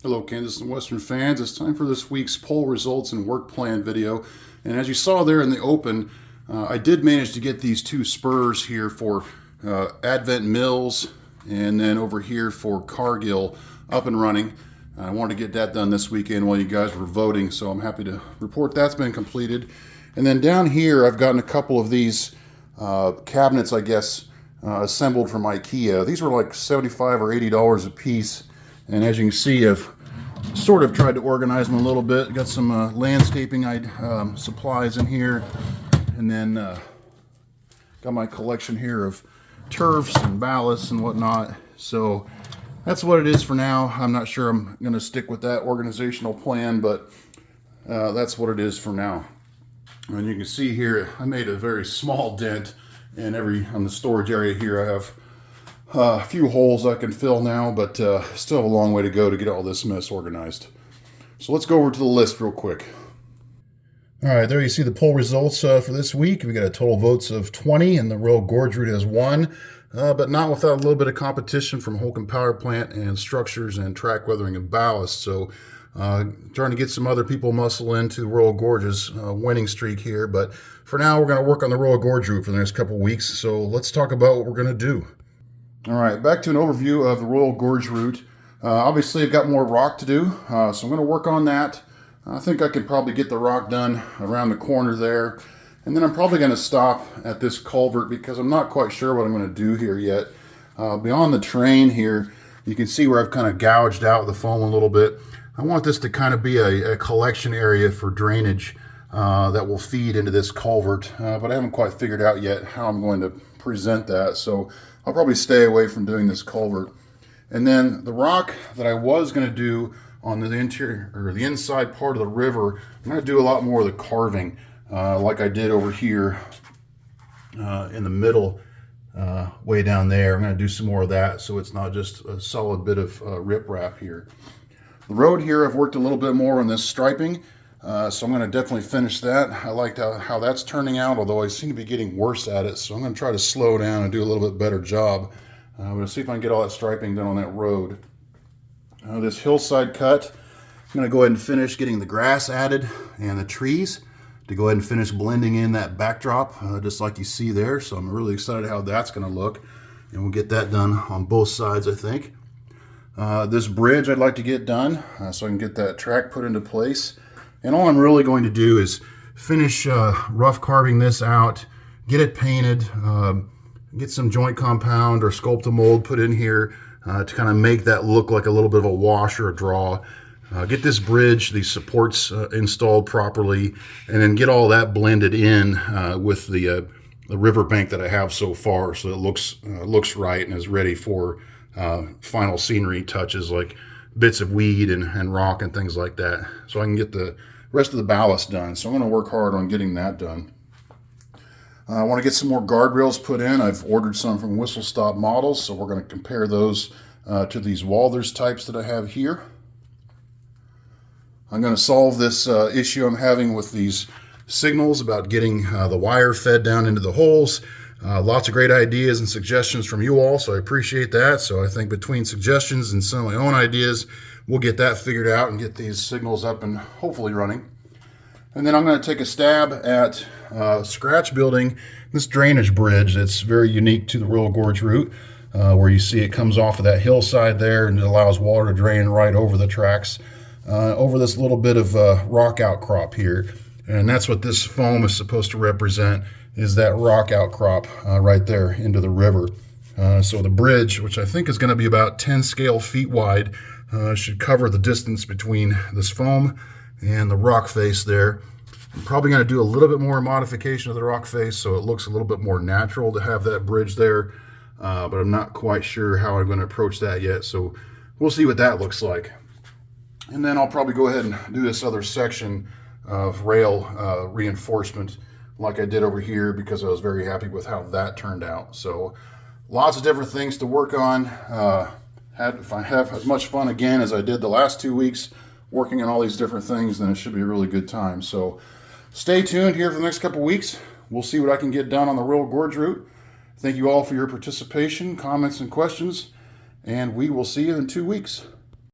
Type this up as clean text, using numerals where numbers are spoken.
Hello Kansas and Western fans, it's time for this week's poll results and work plan video. And as you saw there in the open, I did manage to get these two spurs here for Advent Mills and then over here for Cargill up and running. I wanted to get that done this weekend while you guys were voting, so I'm happy to report that's been completed. And then down here I've gotten a couple of these cabinets, I guess, assembled from IKEA. These were like $75 or $80 a piece. And as you can see, I've sort of tried to organize them a little bit. Got some landscaping supplies in here, and then got my collection here of turfs and ballasts and whatnot. So that's what it is for now. I'm not sure I'm going to stick with that organizational plan, but that's what it is for now. And you can see here, I made a very small dent in on the storage area here. I have a few holes I can fill now, but still have a long way to go to get all this mess organized. So let's go over to the list real quick. All right, there you see the poll results for this week. We got a total votes of 20, and the Royal Gorge Route has won, but not without a little bit of competition from Holcomb Power Plant and Structures and Track Weathering and Ballast. So trying to get some other people muscle into Royal Gorge's winning streak here. But for now, we're going to work on the Royal Gorge Route for the next couple weeks. So let's talk about what we're going to do. All right, back to an overview of the Royal Gorge Route. Obviously, I've got more rock to do, so I'm going to work on that. I think I could probably get the rock done around the corner there. And then I'm probably going to stop at this culvert because I'm not quite sure what I'm going to do here yet. Beyond the terrain here, you can see where I've kind of gouged out the foam a little bit. I want this to kind of be a collection area for drainage that will feed into this culvert, but I haven't quite figured out yet how I'm going to present that. So I'll probably stay away from doing this culvert. And then the rock that I was going to do on the interior or the inside part of the river, I'm going to do a lot more of the carving like I did over here in the middle way down there. I'm going to do some more of that so it's not just a solid bit of riprap here. The road here, I've worked a little bit more on this striping, so I'm going to definitely finish that. I liked how that's turning out, although I seem to be getting worse at it, so I'm going to try to slow down and do a little bit better job. I'm going to see if I can get all that striping done on that road. This hillside cut, I'm going to go ahead and finish getting the grass added and the trees to go ahead and finish blending in that backdrop, just like you see there. So I'm really excited how that's going to look, and we'll get that done on both sides, I think. This bridge I'd like to get done so I can get that track put into place. And all I'm really going to do is finish rough carving this out, get it painted, get some joint compound or Sculpt-A-Mold put in here to kind of make that look like a little bit of a wash or a draw. Get this bridge, these supports installed properly, and then get all that blended in with the riverbank that I have so far, so it looks right and is ready for final scenery touches like bits of weed and rock and things like that, so I can get the rest of the ballast done. So I'm going to work hard on getting that done. I want to get some more guardrails put in. I've ordered some from Whistle Stop Models, so we're going to compare those to these Walthers types that I have here. I'm going to solve this issue I'm having with these signals about getting the wire fed down into the holes. Lots of great ideas and suggestions from you all, so I appreciate that. So I think between suggestions and some of my own ideas, we'll get that figured out and get these signals up and hopefully running. And then I'm going to take a stab at scratch building this drainage bridge that's very unique to the Royal Gorge Route, where you see it comes off of that hillside there and it allows water to drain right over the tracks, over this little bit of rock outcrop here. And that's what this foam is supposed to represent, is that rock outcrop right there into the river. So the bridge, which I think is going to be about 10 scale feet wide, should cover the distance between this foam and the rock face there. I'm probably going to do a little bit more modification of the rock face so it looks a little bit more natural to have that bridge there, but I'm not quite sure how I'm going to approach that yet, so we'll see what that looks like. And then I'll probably go ahead and do this other section of rail reinforcement like I did over here, because I was very happy with how that turned out. So lots of different things to work on. If I have as much fun again as I did the last 2 weeks working on all these different things, then it should be a really good time. So stay tuned here for the next couple weeks. We'll see what I can get done on the Royal Gorge Route. Thank you all for your participation, comments, and questions, and we will see you in 2 weeks.